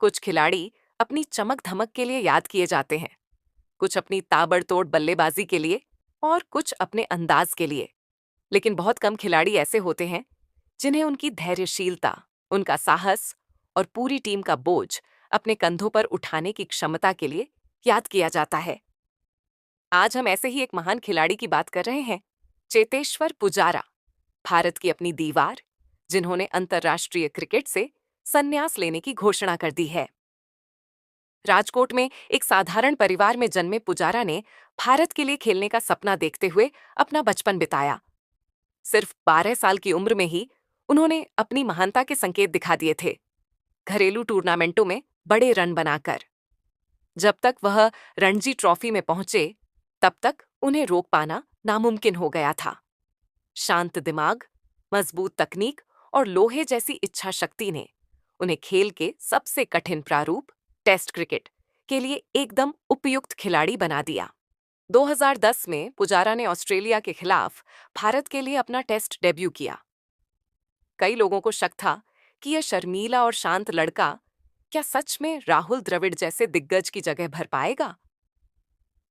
कुछ खिलाड़ी अपनी चमक धमक के लिए याद किए जाते हैं, कुछ अपनी ताबड़तोड़ बल्लेबाजी के लिए और कुछ अपने अंदाज के लिए। लेकिन बहुत कम खिलाड़ी ऐसे होते हैं जिन्हें उनकी धैर्यशीलता, उनका साहस और पूरी टीम का बोझ अपने कंधों पर उठाने की क्षमता के लिए याद किया जाता है। आज हम ऐसे ही एक महान खिलाड़ी की बात कर रहे हैं, चेतेश्वर पुजारा, भारत की अपनी दीवार, जिन्होंने अंतर्राष्ट्रीय क्रिकेट से संन्यास लेने की घोषणा कर दी है। राजकोट में एक साधारण परिवार में जन्मे पुजारा ने भारत के लिए खेलने का सपना देखते हुए अपना बचपन बिताया। सिर्फ 12 साल की उम्र में ही उन्होंने अपनी महानता के संकेत दिखा दिए थे, घरेलू टूर्नामेंटों में बड़े रन बनाकर। जब तक वह रणजी ट्रॉफी में पहुंचे, तब तक उन्हें रोक पाना नामुमकिन हो गया था। शांत दिमाग, मजबूत तकनीक और लोहे जैसी इच्छा शक्ति ने उन्हें खेल के सबसे कठिन प्रारूप, टेस्ट क्रिकेट, के लिए एकदम उपयुक्त खिलाड़ी बना दिया। 2010 में पुजारा ने ऑस्ट्रेलिया के खिलाफ भारत के लिए अपना टेस्ट डेब्यू किया। कई लोगों को शक था कि यह शर्मीला और शांत लड़का क्या सच में राहुल द्रविड़ जैसे दिग्गज की जगह भर पाएगा।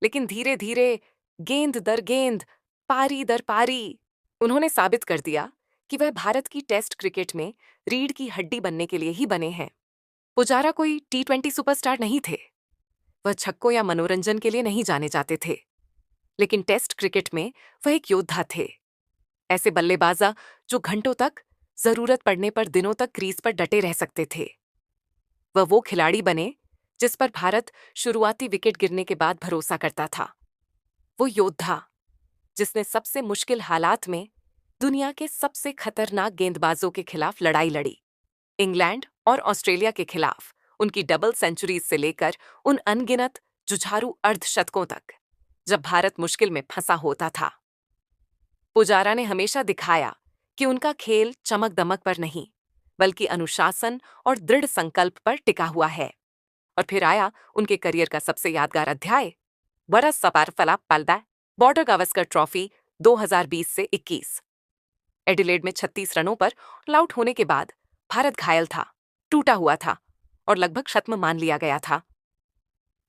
लेकिन धीरे धीरे, गेंद दर गेंद, पारी दर पारी, उन्होंने साबित कर दिया कि वह भारत की टेस्ट क्रिकेट में रीढ़ की हड्डी बनने के लिए ही बने हैं। पुजारा कोई T20 सुपरस्टार नहीं थे। वह छक्कों या मनोरंजन के लिए नहीं जाने जाते थे, लेकिन टेस्ट क्रिकेट में वह एक योद्धा थे। ऐसे बल्लेबाजा जो घंटों तक, जरूरत पड़ने पर दिनों तक क्रीज पर डटे रह सकते थे। वह वो खिलाड़ी बने जिस पर भारत शुरुआती विकेट गिरने के बाद भरोसा करता था। वो योद्धा जिसने सबसे मुश्किल हालात में दुनिया के सबसे खतरनाक गेंदबाजों के खिलाफ लड़ाई लड़ी। इंग्लैंड और ऑस्ट्रेलिया के खिलाफ उनकी डबल सेंचुरीज से लेकर उन अनगिनत जुझारू अर्धशतकों तक, जब भारत मुश्किल में फंसा होता था। पुजारा ने हमेशा दिखाया कि उनका खेल चमक दमक पर नहीं, बल्कि अनुशासन और दृढ़ संकल्प पर टिका हुआ है। और फिर आया उनके करियर का सबसे यादगार अध्याय, बरस सपार फलाप पलदा बॉर्डर गावस्कर ट्रॉफी 2020 से 21। एडिलेड में 36 रनों पर ऑल आउट होने के बाद भारत घायल था, टूटा हुआ था और लगभग खत्म मान लिया गया था।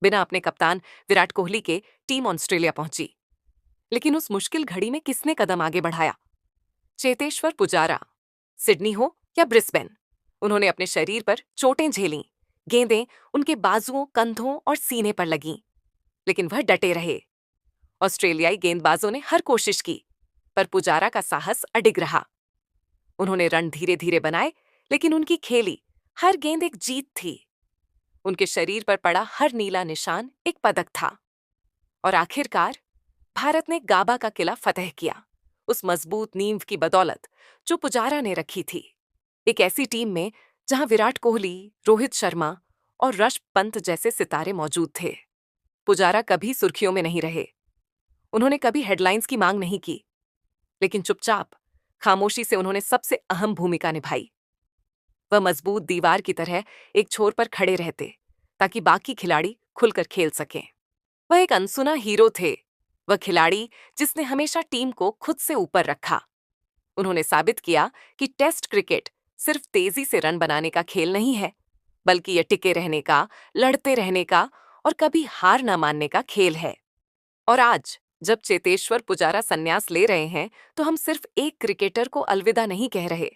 बिना अपने कप्तान विराट कोहली के टीम ऑस्ट्रेलिया पहुंची। लेकिन उस मुश्किल घड़ी में किसने कदम आगे बढ़ाया? चेतेश्वर पुजारा। सिडनी हो या ब्रिस्बेन, उन्होंने अपने शरीर पर चोटें झेलीं, गेंदें उनके बाजुओं, कंधों और सीने पर लगीं, लेकिन वह डटे रहे। ऑस्ट्रेलियाई गेंदबाजों ने हर कोशिश की, पर पुजारा का साहस अडिग रहा। उन्होंने रन धीरे धीरे बनाए, लेकिन उनकी खेली हर गेंद एक जीत थी। उनके शरीर पर पड़ा हर नीला निशान एक पदक था। और आखिरकार भारत ने गाबा का किला फतह किया, उस मजबूत नींव की बदौलत जो पुजारा ने रखी थी। एक ऐसी टीम में जहां विराट कोहली, रोहित शर्मा और ऋषभ पंत जैसे सितारे मौजूद थे। पुजारा कभी सुर्खियों में नहीं रहे। उन्होंने कभी हेडलाइंस की मांग नहीं की, लेकिन चुपचाप, खामोशी से उन्होंने सबसे अहम भूमिका निभाई। वह मजबूत दीवार की तरह एक छोर पर खड़े रहते, ताकि बाकी खिलाड़ी खुलकर खेल सकें। वह एक अनसुना हीरो थे, वह खिलाड़ी जिसने हमेशा टीम को खुद से ऊपर रखा। उन्होंने साबित किया कि टेस्ट क्रिकेट सिर्फ तेजी से रन बनाने का खेल नहीं है, बल्कि यह टिके रहने का, लड़ते रहने का और कभी हार न मानने का खेल है। और आज जब चेतेश्वर पुजारा संन्यास ले रहे हैं, तो हम सिर्फ एक क्रिकेटर को अलविदा नहीं कह रहे।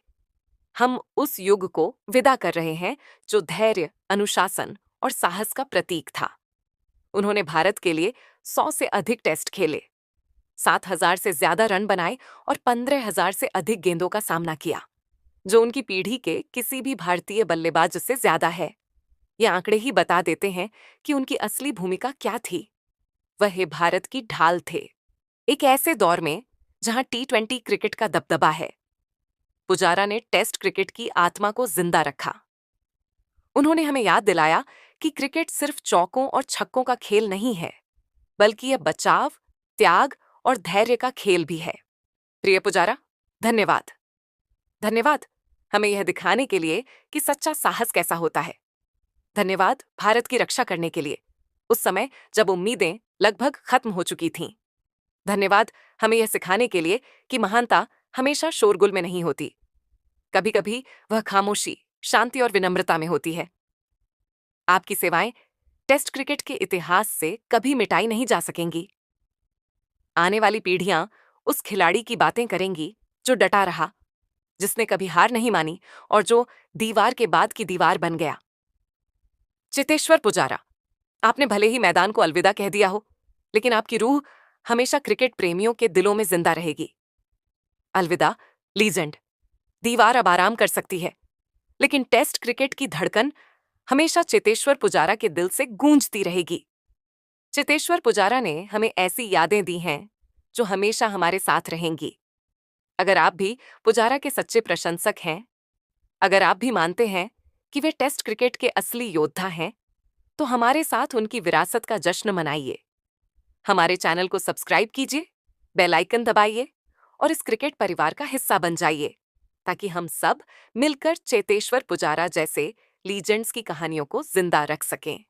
हम उस युग को विदा कर रहे हैं जो धैर्य, अनुशासन और साहस का प्रतीक था। उन्होंने भारत के लिए 100 से अधिक टेस्ट खेले, 7,000 से ज्यादा रन बनाए और 15,000 से अधिक गेंदों का सामना किया, जो उनकी पीढ़ी के किसी भी भारतीय बल्लेबाज से ज्यादा है। ये आंकड़े ही बता देते हैं कि उनकी असली भूमिका क्या थी। वह भारत की ढाल थे, एक ऐसे दौर में जहां T20 क्रिकेट का दबदबा है। पुजारा ने टेस्ट क्रिकेट की आत्मा को जिंदा रखा। उन्होंने हमें याद दिलाया कि क्रिकेट सिर्फ चौकों और छक्कों का खेल नहीं है, बल्कि यह बचाव, त्याग और धैर्य का खेल भी है। प्रिय पुजारा, धन्यवाद। धन्यवाद हमें यह दिखाने के लिए कि सच्चा साहस कैसा होता है। धन्यवाद भारत की रक्षा करने के लिए, उस समय जब उम्मीदें लगभग खत्म हो चुकी थीं। धन्यवाद हमें यह सिखाने के लिए कि महानता हमेशा शोरगुल में नहीं होती। कभी कभी वह खामोशी, शांति और विनम्रता में होती है। आपकी सेवाएं टेस्ट क्रिकेट के इतिहास से कभी मिटाई नहीं जा सकेंगी। आने वाली पीढ़ियां उस खिलाड़ी की बातें करेंगी जो डटा रहा, जिसने कभी हार नहीं मानी और जो दीवार के बाद की दीवार बन गया। चेतेश्वर पुजारा, आपने भले ही मैदान को अलविदा कह दिया हो, लेकिन आपकी रूह हमेशा क्रिकेट प्रेमियों के दिलों में जिंदा रहेगी। अलविदा लीजेंड। दीवार अब आराम कर सकती है, लेकिन टेस्ट क्रिकेट की धड़कन हमेशा चेतेश्वर पुजारा के दिल से गूंजती रहेगी। चेतेश्वर पुजारा ने हमें ऐसी यादें दी हैं जो हमेशा हमारे साथ रहेंगी। अगर आप भी पुजारा के सच्चे प्रशंसक हैं, अगर आप भी मानते हैं कि वे टेस्ट क्रिकेट के असली योद्धा हैं, तो हमारे साथ उनकी विरासत का जश्न मनाइए। हमारे चैनल को सब्सक्राइब कीजिए, बेल आइकन दबाइए और इस क्रिकेट परिवार का हिस्सा बन जाइए, ताकि हम सब मिलकर चेतेश्वर पुजारा जैसे लीजेंड्स की कहानियों को जिंदा रख सकें।